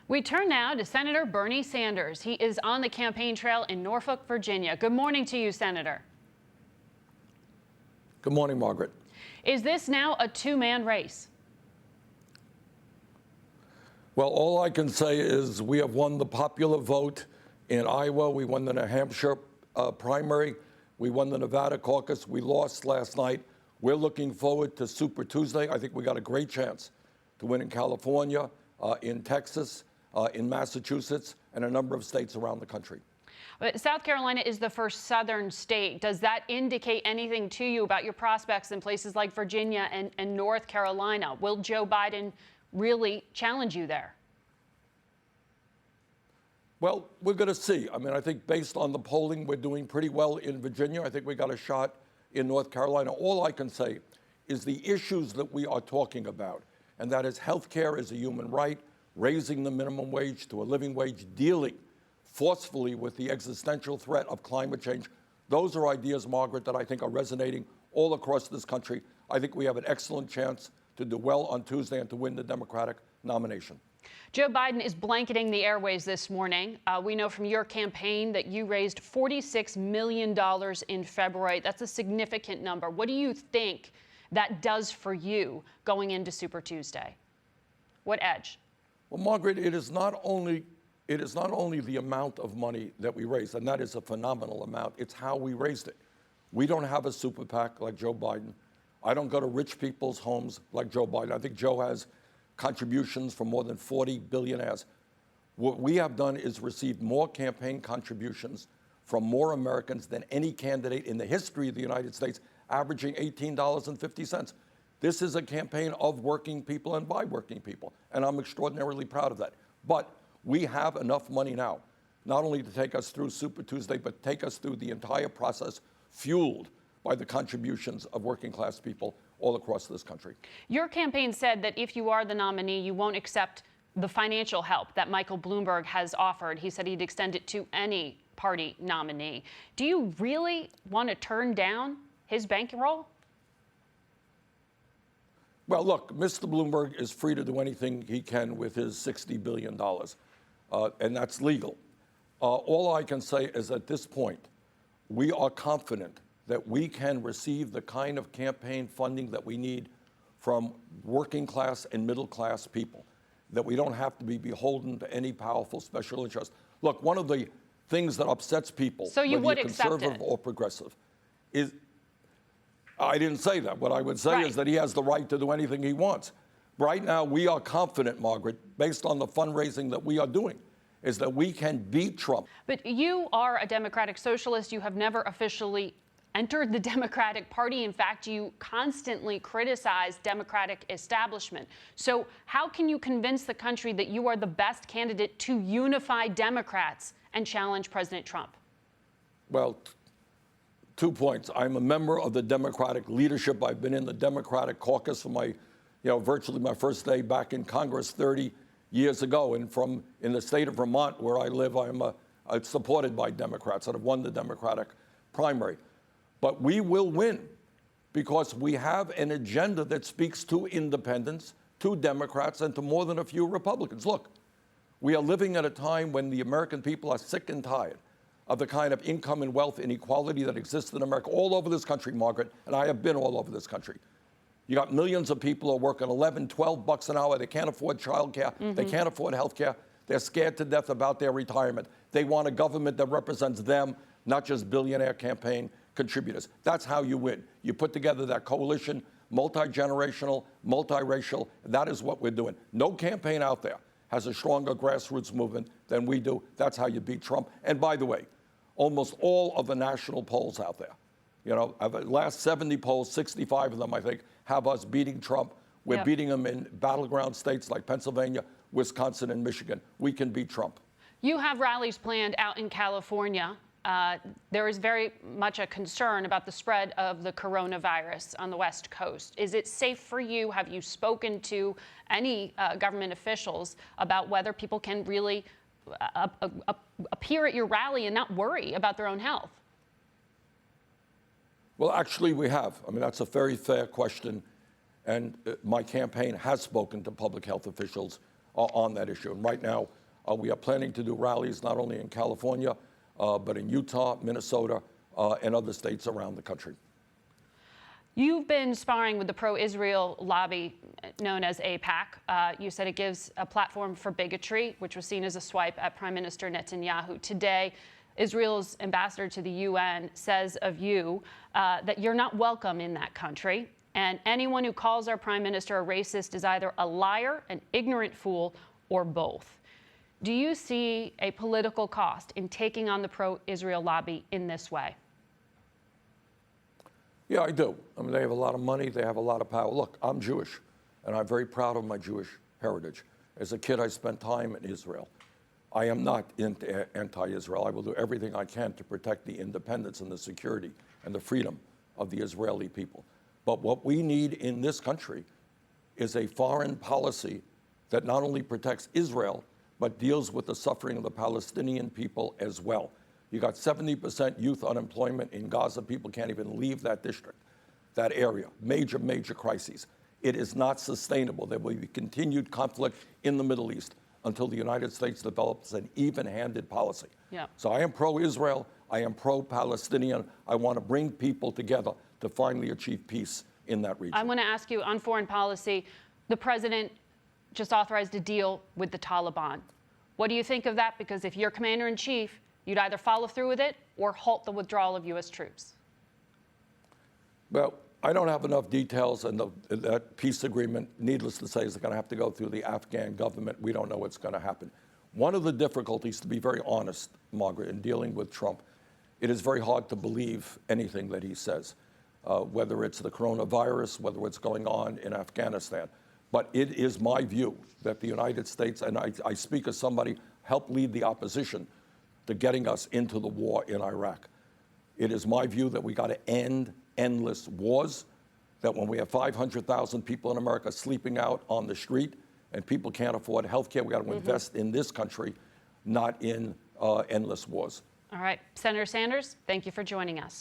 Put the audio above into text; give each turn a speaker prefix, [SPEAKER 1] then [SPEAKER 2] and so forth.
[SPEAKER 1] We turn now to Senator Bernie Sanders. He is on the campaign trail in Norfolk, Virginia. Good morning to you, Senator.
[SPEAKER 2] Good morning, Margaret.
[SPEAKER 1] Is this now a two-man race?
[SPEAKER 2] Well, all I can say is we have won the popular vote in Iowa. We won the New Hampshire primary. We won the Nevada caucus. We lost last night. We're looking forward to Super Tuesday. I think we got a great chance to win in California, in Texas, in Massachusetts, and a number of states around the country.
[SPEAKER 1] But South Carolina is the first southern state. Does that indicate anything to you about your prospects in places like Virginia and North Carolina? Will Joe Biden really challenge you there?
[SPEAKER 2] Well, we're going to see. I mean, I think based on the polling, we're doing pretty well in Virginia. I think we got a shot in North Carolina. All I can say is the issues that we are talking about, and that is health care is a human right, raising the minimum wage to a living wage, dealing forcefully with the existential threat of climate change. Those are ideas, Margaret, that I think are resonating all across this country. I think we have an excellent chance to do well on Tuesday and to win the Democratic nomination.
[SPEAKER 1] Joe Biden is blanketing the airways this morning. We know from your campaign that you raised $46 million in February. That's a significant number. What do you think that does for you going into Super Tuesday? What edge?
[SPEAKER 2] Well, Margaret, it is not only the amount of money that we raised, and that is a phenomenal amount. It's how we raised it. We don't have a super PAC like Joe Biden. I don't go to rich people's homes like Joe Biden. I think Joe has contributions from more than 40 billionaires. What we have done is received more campaign contributions from more Americans than any candidate in the history of the United States, averaging $18.50. This is a campaign of working people and by working people, and I'm extraordinarily proud of that. But we have enough money now, not only to take us through Super Tuesday, but take us through the entire process, fueled by the contributions of working class people all across this country.
[SPEAKER 1] Your campaign said that if you are the nominee, you won't accept the financial help that Michael Bloomberg has offered. He said he'd extend it to any party nominee. Do you really want to turn down his bankroll?
[SPEAKER 2] Well, look, Mr. Bloomberg is free to do anything he can with his $60 billion, and that's legal. All I can say is at this point, we are confident that we can receive the kind of campaign funding that we need from working class and middle class people, that we don't have to be beholden to any powerful special interest. Look, one of the things that upsets people,
[SPEAKER 1] so you
[SPEAKER 2] whether you're conservative or progressive, is, I didn't say that. What I would say is that he has the right to do anything he wants. Right now, we are confident, Margaret, based on the fundraising that we are doing, is that we can beat Trump.
[SPEAKER 1] But you are a Democratic socialist. You have never officially entered the Democratic Party. In fact, you constantly criticize Democratic establishment. So how can you convince the country that you are the best candidate to unify Democrats and challenge President Trump?
[SPEAKER 2] Well, 2 points. I'm a member of the Democratic leadership. I've been in the Democratic caucus for virtually my first day back in Congress 30 years ago. And in the state of Vermont, where I live, I'm supported by Democrats that have won the Democratic primary. But we will win because we have an agenda that speaks to independents, to Democrats, and to more than a few Republicans. Look, we are living at a time when the American people are sick and tired of the kind of income and wealth inequality that exists in America all over this country, Margaret, and I have been all over this country. You got millions of people who are working 11, 12 bucks an hour. They can't afford child care. They can't afford health care. They're scared to death about their retirement. They want a government that represents them, not just billionaire campaign contributors. That's how you win. You put together that coalition, multi-generational, multiracial. That is what we're doing. No campaign out there has a stronger grassroots movement than we do. That's how you beat Trump. And by the way, almost all of the national polls out there, of the last 70 polls, 65 of them, I think, have us beating Trump. We're beating him in battleground states like Pennsylvania, Wisconsin, and Michigan. We can beat Trump.
[SPEAKER 1] You have rallies planned out in California. There is very much a concern about the spread of the coronavirus on the West Coast. Is it safe for you? Have you spoken to any government officials about whether people can really appear at your rally and not worry about their own health?
[SPEAKER 2] Well, actually, we have. I mean, that's a very fair question. And my campaign has spoken to public health officials on that issue. And right now, we are planning to do rallies not only in California, but in Utah, Minnesota, and other states around the country.
[SPEAKER 1] You've been sparring with the pro-Israel lobby known as AIPAC. You said it gives a platform for bigotry, which was seen as a swipe at Prime Minister Netanyahu. Today, Israel's ambassador to the UN says of you that you're not welcome in that country. And anyone who calls our prime minister a racist is either a liar, an ignorant fool, or both. Do you see a political cost in taking on the pro-Israel lobby in this way?
[SPEAKER 2] Yeah, I do. I mean, they have a lot of money. They have a lot of power. Look, I'm Jewish, and I'm very proud of my Jewish heritage. As a kid, I spent time in Israel. I am not anti-Israel. I will do everything I can to protect the independence and the security and the freedom of the Israeli people. But what we need in this country is a foreign policy that not only protects Israel, but deals with the suffering of the Palestinian people as well. You got 70% youth unemployment in Gaza. People can't even leave that district, that area. Major, major crises. It is not sustainable. There will be continued conflict in the Middle East until the United States develops an even-handed policy.
[SPEAKER 1] Yeah.
[SPEAKER 2] So I am pro-Israel. I am pro-Palestinian. I want to bring people together to finally achieve peace in that region.
[SPEAKER 1] I want to ask you on foreign policy, the president just authorized a deal with the Taliban. What do you think of that? Because if you're commander-in-chief, you'd either follow through with it or halt the withdrawal of U.S. troops.
[SPEAKER 2] Well, I don't have enough details, and that peace agreement, needless to say, is going to have to go through the Afghan government. We don't know what's going to happen. One of the difficulties, to be very honest, Margaret, in dealing with Trump, it is very hard to believe anything that he says, whether it's the coronavirus, whether it's going on in Afghanistan. But it is my view that the United States, and I speak as somebody helped lead the opposition to getting us into the war in Iraq. It is my view that we got to end endless wars, that when we have 500,000 people in America sleeping out on the street and people can't afford health care, we got to invest in this country, not in endless wars.
[SPEAKER 1] All right. Senator Sanders, thank you for joining us.